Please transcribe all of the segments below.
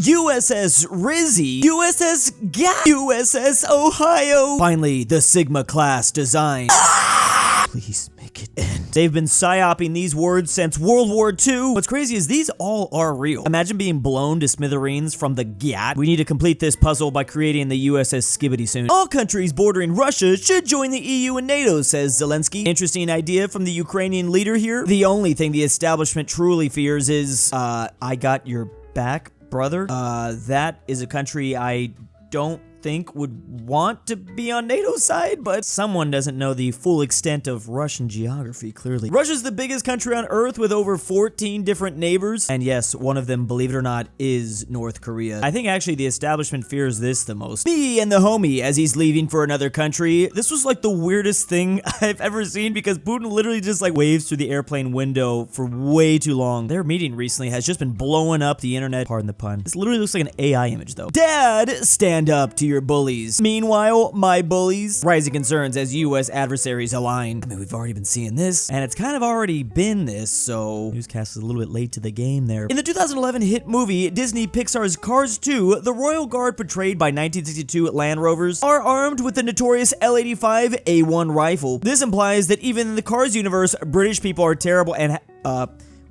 USS Rizzy, USS USS Ohio. Finally, the Sigma class design. Please make it end. They've been psyoping these words since World War II. What's crazy is these all are real. Imagine being blown to smithereens from the GAT. We need to complete this puzzle by creating the USS Skibbity soon. All countries bordering Russia should join the EU and NATO, says Zelensky. Interesting idea from the Ukrainian leader here. The only thing the establishment truly fears is, I got your back, brother. That is a country I don't think would want to be on NATO's side, but someone doesn't know the full extent of Russian geography, clearly. Russia's the biggest country on Earth with over 14 different neighbors, and yes, one of them, believe it or not, is North Korea. I think actually the establishment fears this the most. Me and the homie as he's leaving for another country. This was like the weirdest thing I've ever seen because Putin literally just like waves through the airplane window for way too long. Their meeting recently has just been blowing up the internet. Pardon the pun. This literally looks like an AI image though. Dad, stand up to your bullies. Meanwhile, my bullies. Rising concerns as U.S. adversaries align. I mean, we've already been seeing this, and it's kind of already been this, so newscast is a little bit late to the game there. In the 2011 hit movie, Disney Pixar's Cars 2, the Royal Guard portrayed by 1962 Land Rovers are armed with the notorious L85 A1 rifle. This implies that even in the Cars universe, British people are terrible and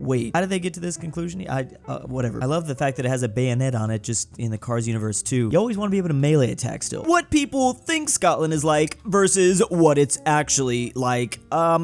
wait, how did they get to this conclusion? Whatever. I love the fact that it has a bayonet on it just in the Cars universe too. You always want to be able to melee attack still. What people think Scotland is like versus what it's actually like.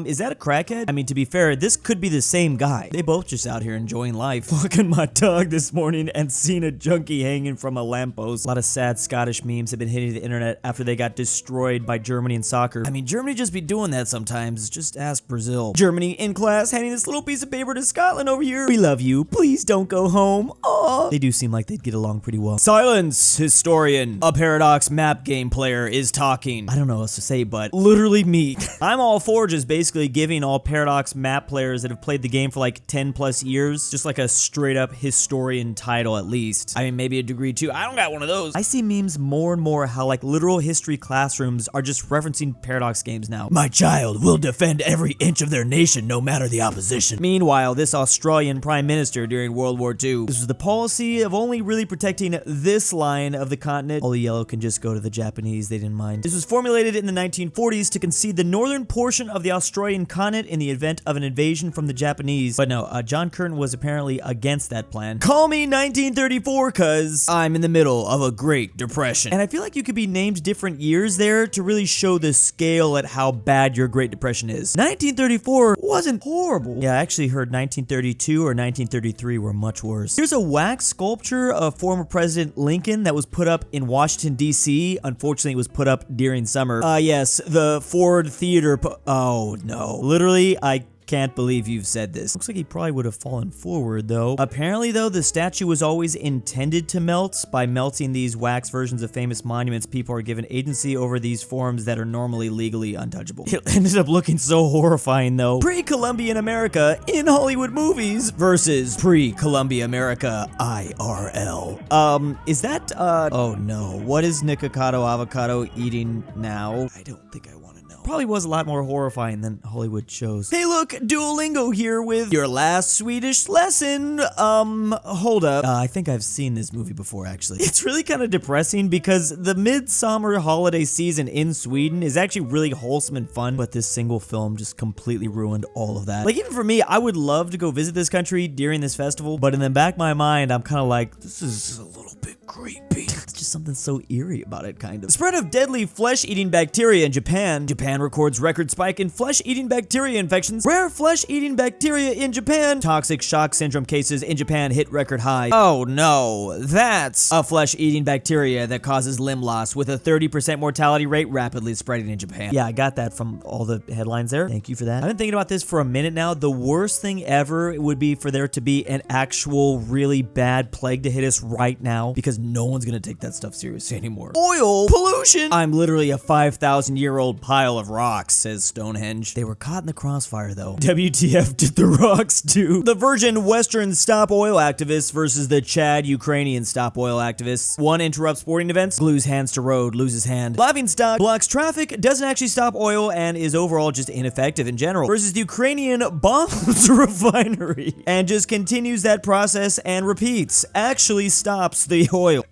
Is that a crackhead? I mean, to be fair, this could be the same guy. They both just out here enjoying life. Walking my dog this morning and seeing a junkie hanging from a lamppost. A lot of sad Scottish memes have been hitting the internet after they got destroyed by Germany in soccer. I mean, Germany just be doing that sometimes. Just ask Brazil. Germany in class handing this little piece of paper to Scotland over here. We love you. Please don't go home. Aww. They do seem like they'd get along pretty well. Silence, historian. A Paradox map game player is talking. I don't know what else to say, but literally me. I'm all for just basically giving all Paradox map players that have played the game for like 10 plus years, just like a straight up historian title at least. I mean, maybe a degree too. I don't got one of those. I see memes more and more how like literal history classrooms are just referencing Paradox games now. My child will defend every inch of their nation no matter the opposition. Meanwhile, this Australian Prime Minister during World War II. This was the policy of only really protecting this line of the continent. All the yellow can just go to the Japanese, they didn't mind. This was formulated in the 1940s to concede the northern portion of the Australian continent in the event of an invasion from the Japanese. But no, John Curtin was apparently against that plan. Call me 1934 cause I'm in the middle of a Great Depression. And I feel like you could be named different years there to really show the scale at how bad your Great Depression is. 1934 wasn't horrible. Yeah, I actually heard 1932 or 1933 were much worse. Here's a wax sculpture of former President Lincoln that was put up in Washington, D.C. Unfortunately, it was put up during summer. Yes, the Ford Theater. Oh, no. Literally, I can't believe you've said this. Looks like he probably would have fallen forward though. Apparently though, the statue was always intended to melt. By melting these wax versions of famous monuments, people are given agency over these forms that are normally legally untouchable. It ended up looking so horrifying though. Pre-Columbian America in Hollywood movies versus pre-Columbia America IRL. Is that, oh no. What is Nikocado Avocado eating now? I don't think I want to know. Probably was a lot more horrifying than Hollywood shows. Hey look, Duolingo here with your last Swedish lesson. Hold up. I think I've seen this movie before actually. It's really kind of depressing because the midsummer holiday season in Sweden is actually really wholesome and fun, but this single film just completely ruined all of that. Like even for me, I would love to go visit this country during this festival, but in the back of my mind, I'm kind of like, this is a little bit creepy. It's just something so eerie about it, kind of. Spread of deadly flesh-eating bacteria in Japan. Japan records record spike in flesh-eating bacteria infections. Rare flesh-eating bacteria in Japan. Toxic shock syndrome cases in Japan hit record high. Oh no, that's a flesh-eating bacteria that causes limb loss with a 30% mortality rate rapidly spreading in Japan. Yeah, I got that from all the headlines there. Thank you for that. I've been thinking about this for a minute now. The worst thing ever would be for there to be an actual really bad plague to hit us right now, because because no one's gonna take that stuff seriously anymore. Oil pollution. I'm literally a 5,000-year-old pile of rocks, says Stonehenge. They were caught in the crossfire though. WTF did the rocks too? The Virgin Western stop oil activists versus the Chad Ukrainian stop oil activists. One interrupts sporting events, glues hands to road, loses hand. Laughingstock blocks traffic, doesn't actually stop oil, and is overall just ineffective in general. Versus the Ukrainian bombs refinery and just continues that process and repeats. Actually stops the oil.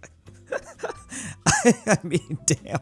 I mean, damn.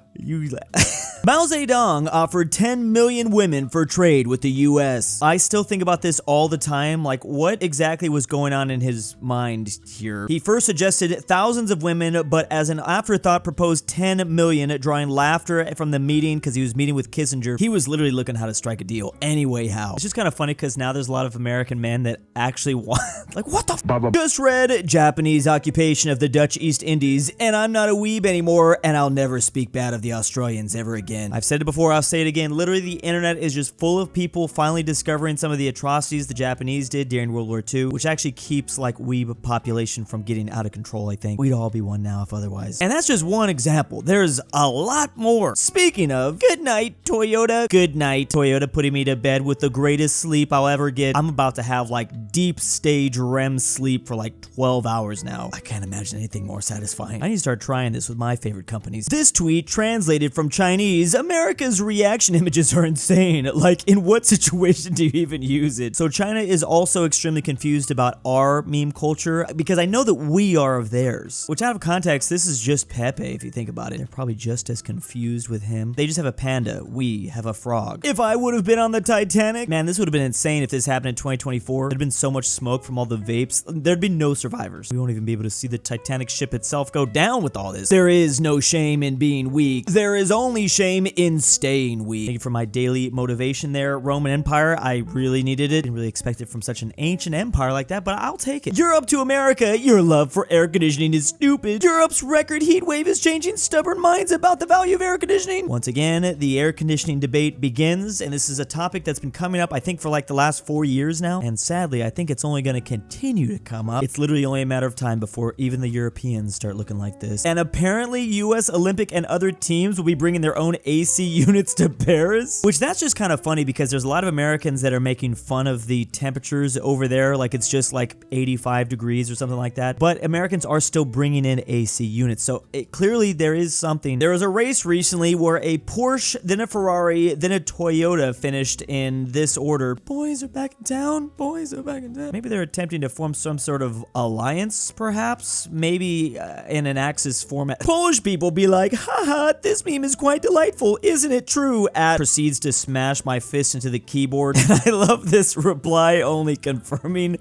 Mao Zedong offered 10 million women for trade with the US. I still think about this all the time, like what exactly was going on in his mind here. He first suggested thousands of women, but as an afterthought proposed 10 million, drawing laughter from the meeting because he was meeting with Kissinger. He was literally looking how to strike a deal anyway how. It's just kind of funny because now there's a lot of American men that actually want, like what the f? Just read Japanese occupation of the Dutch East Indies, and I'm not a weeb anymore, and I'll never speak bad of the Australians ever again. I've said it before, I'll say it again. Literally, the internet is just full of people finally discovering some of the atrocities the Japanese did during World War II, which actually keeps like weeb population from getting out of control, I think. We'd all be one now if otherwise. And that's just one example. There's a lot more. Speaking of, good night, Toyota. Good night, Toyota, putting me to bed with the greatest sleep I'll ever get. I'm about to have like deep stage REM sleep for like 12 hours now. I can't imagine anything more satisfying. I need to start trying this with my favorite companies. This tweet translated from Chinese, America's reaction images are insane. Like, in what situation do you even use it? So China is also extremely confused about our meme culture because I know that we are of theirs. Which out of context, this is just Pepe if you think about it. They're probably just as confused with him. They just have a panda. We have a frog. If I would have been on the Titanic, man, this would have been insane if this happened in 2024. There'd been so much smoke from all the vapes. There'd be no survivors. We won't even be able to see the Titanic ship itself go down with all this. There is no shame in being weak. There is only shame in staying weak. Thank you for my daily motivation there, Roman Empire. I really needed it. Didn't really expect it from such an ancient empire like that, but I'll take it. Europe to America, your love for air conditioning is stupid. Europe's record heat wave is changing stubborn minds about the value of air conditioning. Once again, the air conditioning debate begins, and this is a topic that's been coming up, I think, for like the last 4 years now, and sadly, I think it's only going to continue to come up. It's literally only a matter of time before even the Europeans start looking like this. And apparently, US Olympic and other teams will be bringing their own AC units to Paris, which that's just kind of funny because there's a lot of Americans that are making fun of the temperatures over there, like it's just like 85 degrees or something like that, but Americans are still bringing in AC units, so clearly there is something. There was a race recently where a Porsche, then a Ferrari, then a Toyota finished in this order. Boys are back in town. Boys are back in town. Maybe they're attempting to form some sort of alliance, perhaps? Maybe in an Axis format. Polish people be like, haha, this meme is quite delightful, isn't it true? Proceeds to smash my fist into the keyboard. And I love this reply only confirming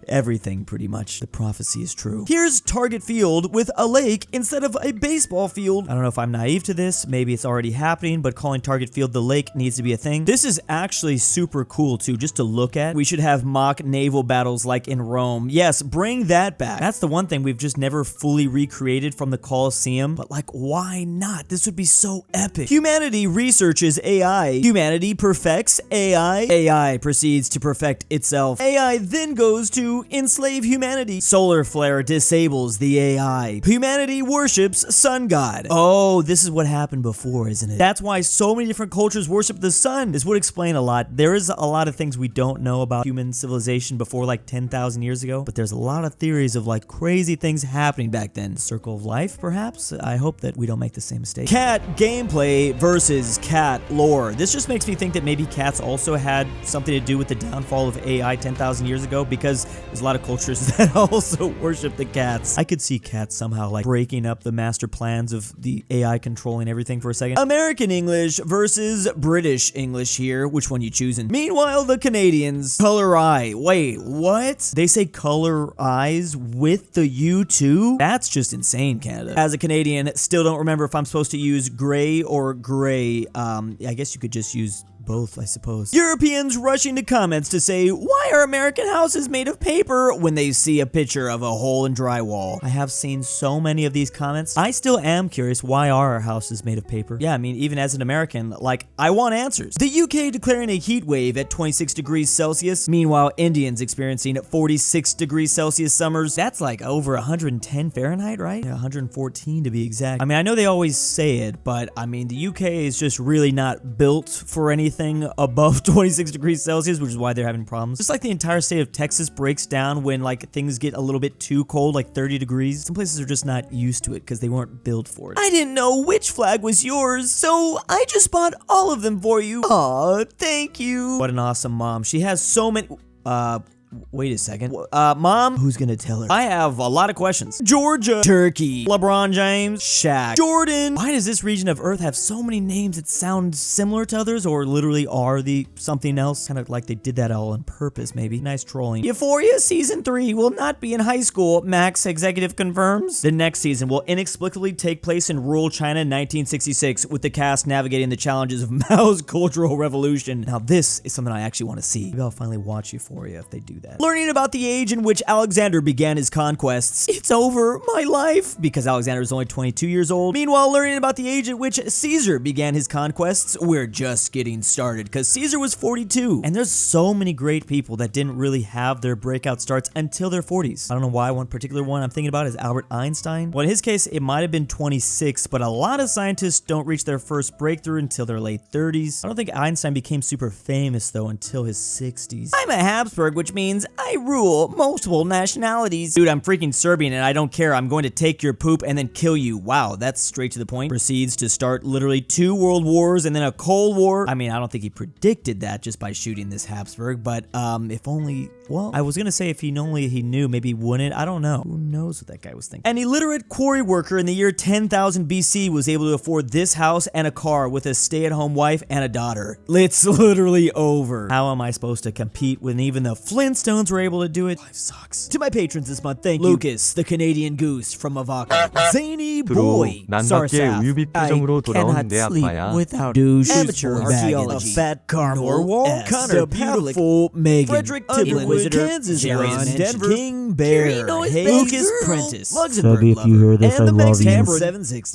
everything pretty much. The prophecy is true. Here's Target Field with a lake instead of a baseball field. I don't know if I'm naive to this. Maybe it's already happening, but calling Target Field the lake needs to be a thing. This is actually super cool too, just to look at. We should have mock naval battles like in Rome. Yes, bring that back. That's the one thing we've just never fully recreated from the Colosseum, but like, why not? This would be so epic. Humanity researches AI. Humanity perfects AI. AI proceeds to perfect itself. AI then goes to enslave humanity. Solar flare disables the AI. Humanity worships sun god. Oh, this is what happened before, isn't it? That's why so many different cultures worship the sun. This would explain a lot. There is a lot of things we don't know about human civilization before like 10,000 years ago, but there's a lot of theories of like crazy things happening back then. Circle of life, perhaps? I hope that we don't make the same mistake. Cat gameplay versus cat lore. This just makes me think that maybe cats also had something to do with the downfall of AI 10,000 years ago, because there's a lot of cultures that also worship the cats. I could see cats somehow like breaking up the master plans of the AI controlling everything for a second. American English versus British English here. Which one you choosing? Meanwhile, the Canadians, color eye. Wait, what? They say color eyes with the U too? That's just insane, Canada. As a Canadian, still don't remember if I'm supposed to use gray or gray. I guess you could just use both, I suppose. Europeans rushing to comments to say, why are American houses made of paper when they see a picture of a hole in drywall? I have seen so many of these comments. I still am curious, why are our houses made of paper? Yeah, I mean, even as an American, like, I want answers. The UK declaring a heat wave at 26 degrees Celsius. Meanwhile, Indians experiencing 46 degrees Celsius summers. That's like over 110 Fahrenheit, right? Yeah, 114 to be exact. I mean, I know they always say it, but I mean, the UK is just really not built for anything above 26 degrees Celsius, which is why they're having problems. Just like the entire state of Texas breaks down when like things get a little bit too cold, like 30 degrees. Some places are just not used to it because they weren't built for it. I didn't know which flag was yours, so I just bought all of them for you. Aw, thank you. What an awesome mom. She has so many... Wait a second. Mom? Who's gonna tell her? I have a lot of questions. Georgia. Turkey. LeBron James. Shaq. Jordan. Why does this region of Earth have so many names that sound similar to others or literally are the something else? Kind of like they did that all on purpose, maybe. Nice trolling. Euphoria Season 3 will not be in high school, Max executive confirms. The next season will inexplicably take place in rural China in 1966 with the cast navigating the challenges of Mao's Cultural Revolution. Now this is something I actually want to see. Maybe I'll finally watch Euphoria if they do that. Learning about the age in which Alexander began his conquests. It's over my life, because Alexander is only 22 years old. Meanwhile, learning about the age at which Caesar began his conquests. We're just getting started, because Caesar was 42. And there's so many great people that didn't really have their breakout starts until their 40s. I don't know why one particular one I'm thinking about is Albert Einstein. Well, in his case, it might have been 26, but a lot of scientists don't reach their first breakthrough until their late 30s. I don't think Einstein became super famous, though, until his 60s. I'm a Habsburg, which means I rule multiple nationalities. Dude, I'm freaking Serbian and I don't care. I'm going to take your poop and then kill you. Wow, that's straight to the point. Proceeds to start literally 2 world wars and then a Cold War. I mean, I don't think he predicted that just by shooting this Habsburg, but if only... Well, I was gonna say if he only he knew, maybe he wouldn't. I don't know. Who knows what that guy was thinking? An illiterate quarry worker in the year 10,000 BC was able to afford this house and a car with a stay-at-home wife and a daughter. It's literally over. How am I supposed to compete when even the Flintstones were able to do it? Life sucks. To my patrons this month, thank you. Lucas, the Canadian Goose from Avoca. ZaneyBoi. Sarsath. I cannot sleep without douche. Amateur Archaeology. aPhatNarwhal. DaBeautiful-MEGAN-Underwood. Fredrik Tibblin. KansasWasMentioned. KingBearHaze. Prentice. LuxembourgLover. Sebby, if you hear this, I love you. Tambre 760.